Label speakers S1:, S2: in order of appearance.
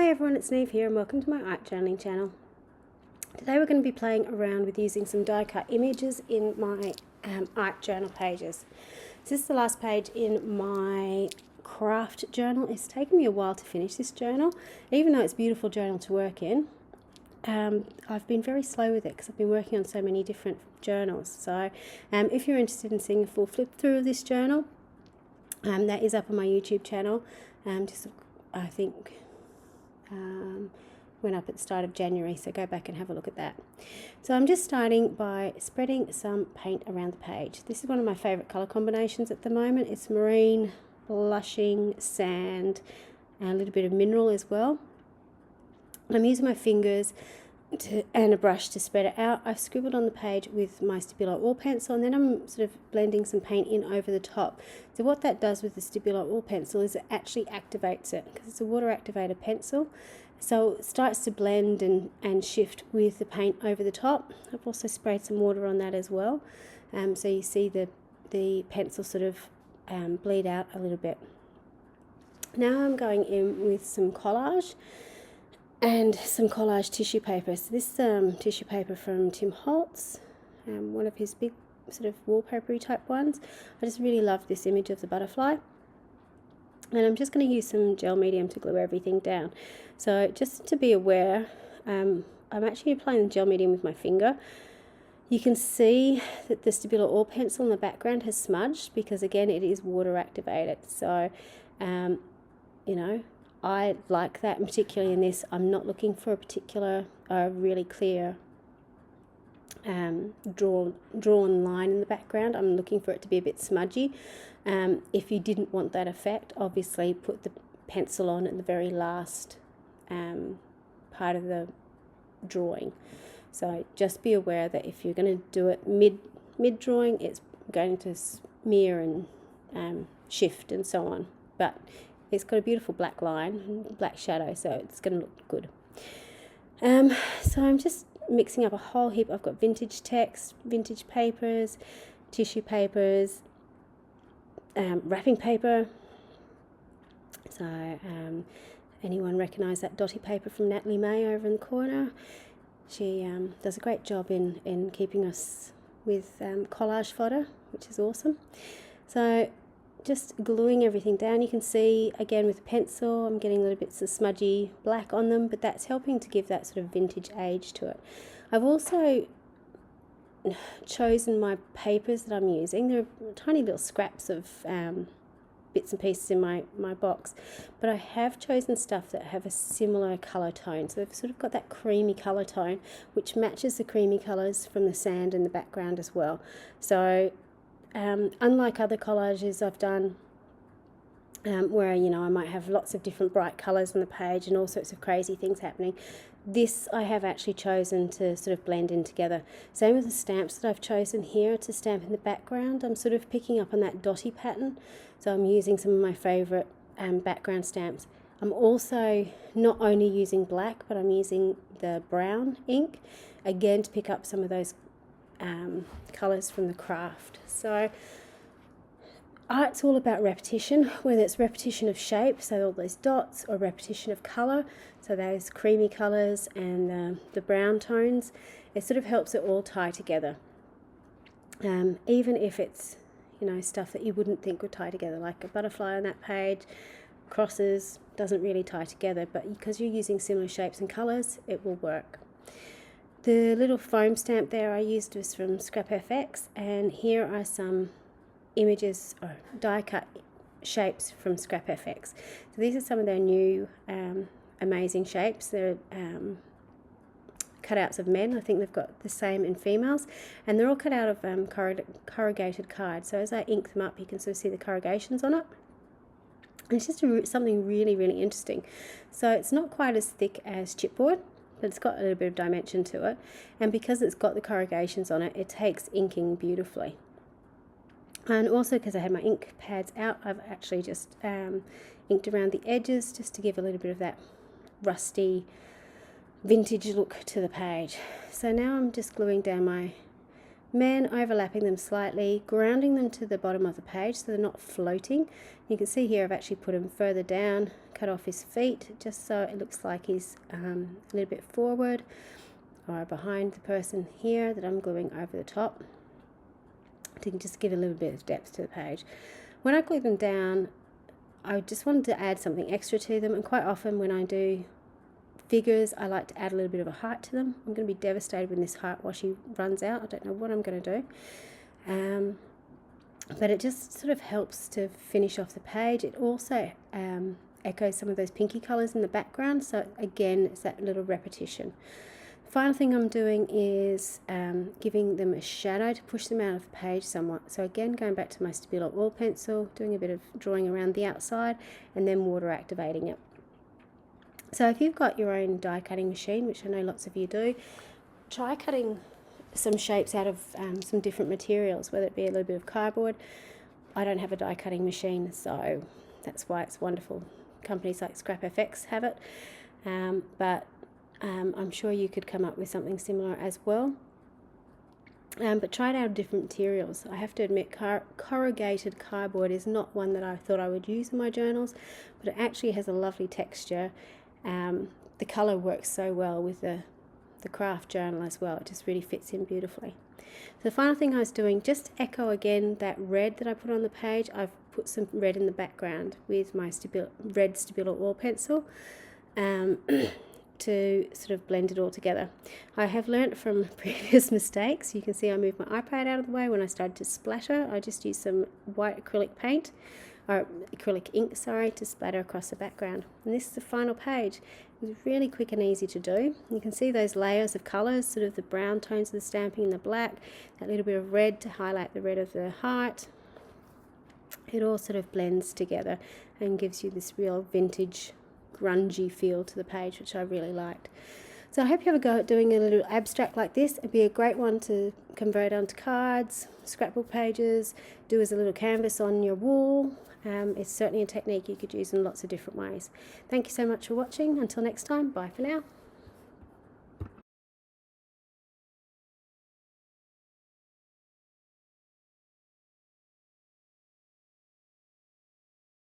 S1: Hi everyone, it's Niamh here and welcome to my art journaling channel. Today we're going to be playing around with using some die cut images in my art journal pages. So this is the last page in my craft journal. It's taken me a while to finish this journal, even though it's a beautiful journal to work in. I've been very slow with it because I've been working on so many different journals. So if you're interested in seeing a full flip through of this journal, that is up on my YouTube channel. I think went up at the start of January, so go back and have a look at that. So I'm just starting by spreading some paint around the page. This is one of my favourite colour combinations at the moment. It's marine, blushing, sand, and a little bit of mineral as well. I'm using my fingers and a brush to spread it out. I've scribbled on the page with my Stabilo oil pencil, and then I'm sort of blending some paint in over the top. So what that does with the Stabilo oil pencil is it actually activates it, because it's a water activated pencil. So it starts to blend and shift with the paint over the top. I've also sprayed some water on that as well. So you see the pencil sort of bleed out a little bit. Now I'm going in with some collage and some collage tissue paper. So this tissue paper from Tim Holtz, one of his big sort of wallpapery type ones. I just really love this image of the butterfly. And I'm just going to use some gel medium to glue everything down. So just to be aware, I'm actually applying the gel medium with my finger. You can see that the Stabilo oil pencil in the background has smudged because, again, it is water activated. So, you know, I like that, and particularly in this, I'm not looking for a particular really clear drawn line in the background. I'm looking for it to be a bit smudgy. If you didn't want that effect, obviously put the pencil on at the very last part of the drawing. So just be aware that if you're going to do it mid drawing, it's going to smear and shift and so on. But it's got a beautiful black line, black shadow, so it's going to look good. So I'm just mixing up a whole heap. I've got vintage text, vintage papers, tissue papers, wrapping paper. So anyone recognise that dotty paper from Natalie May over in the corner? She does a great job in keeping us with collage fodder, which is awesome. So just gluing everything down. You can see again with the pencil I'm getting little bits of smudgy black on them, but that's helping to give that sort of vintage age to it. I've also chosen my papers that I'm using. They're tiny little scraps of bits and pieces in my box, but I have chosen stuff that have a similar colour tone. So they've sort of got that creamy colour tone, which matches the creamy colours from the sand in the background as well. So unlike other collages I've done where, you know, I might have lots of different bright colours on the page and all sorts of crazy things happening, this I have actually chosen to sort of blend in together. Same with the stamps that I've chosen here to stamp in the background. I'm sort of picking up on that dotty pattern, so I'm using some of my favourite background stamps. I'm also not only using black, but I'm using the brown ink, again to pick up some of those colours from the craft. So art's all about repetition, whether it's repetition of shape, so all those dots, or repetition of colour, so those creamy colours and the brown tones. It sort of helps it all tie together, even if it's, you know, stuff that you wouldn't think would tie together, like a butterfly on that page, crosses, doesn't really tie together, but because you're using similar shapes and colours, it will work. The little foam stamp there I used was from Scrap FX, and here are some images or die cut shapes from Scrap FX. So these are some of their new amazing shapes. They're cutouts of men. I think they've got the same in females, and they're all cut out of corrugated card. So as I ink them up, you can sort of see the corrugations on it. And it's just something really, really interesting. So it's not quite as thick as chipboard, but it's got a little bit of dimension to it, and because it's got the corrugations on it, it takes inking beautifully. And also because I had my ink pads out, I've actually just inked around the edges just to give a little bit of that rusty vintage look to the page. So now I'm just gluing down my then overlapping them slightly, grounding them to the bottom of the page so they're not floating. You can see here I've actually put him further down, cut off his feet just so it looks like he's a little bit forward or behind the person here that I'm gluing over the top to just give a little bit of depth to the page. When I glue them down, I just wanted to add something extra to them, and quite often when I do figures I like to add a little bit of a height to them. I'm going to be devastated when this height washi runs out. I don't know what I'm going to do, but it just sort of helps to finish off the page. It also echoes some of those pinky colours in the background, so again it's that little repetition. The final thing I'm doing is giving them a shadow to push them out of the page somewhat. So again, going back to my Stabilo oil pencil, doing a bit of drawing around the outside and then water activating it. So if you've got your own die cutting machine, which I know lots of you do, try cutting some shapes out of some different materials, whether it be a little bit of cardboard. I don't have a die cutting machine, so that's why it's wonderful. Companies like Scrap FX have it, but I'm sure you could come up with something similar as well. But try it out of different materials. I have to admit, corrugated cardboard is not one that I thought I would use in my journals, but it actually has a lovely texture. The colour works so well with the craft journal as well. It just really fits in beautifully. So the final thing I was doing, just to echo again that red that I put on the page, I've put some red in the background with my red Stabilo oil pencil to sort of blend it all together. I have learnt from previous mistakes. You can see I moved my iPad out of the way when I started to splatter. I just used some white acrylic paint, or acrylic ink, sorry, to splatter across the background. And this is the final page. It was really quick and easy to do. You can see those layers of colours, sort of the brown tones of the stamping and the black, that little bit of red to highlight the red of the heart. It all sort of blends together and gives you this real vintage, grungy feel to the page, which I really liked. So I hope you have a go at doing a little abstract like this. It'd be a great one to convert onto cards, scrapbook pages, do as a little canvas on your wall. It's certainly a technique you could use in lots of different ways. Thank you so much for watching. Until next time, bye for now.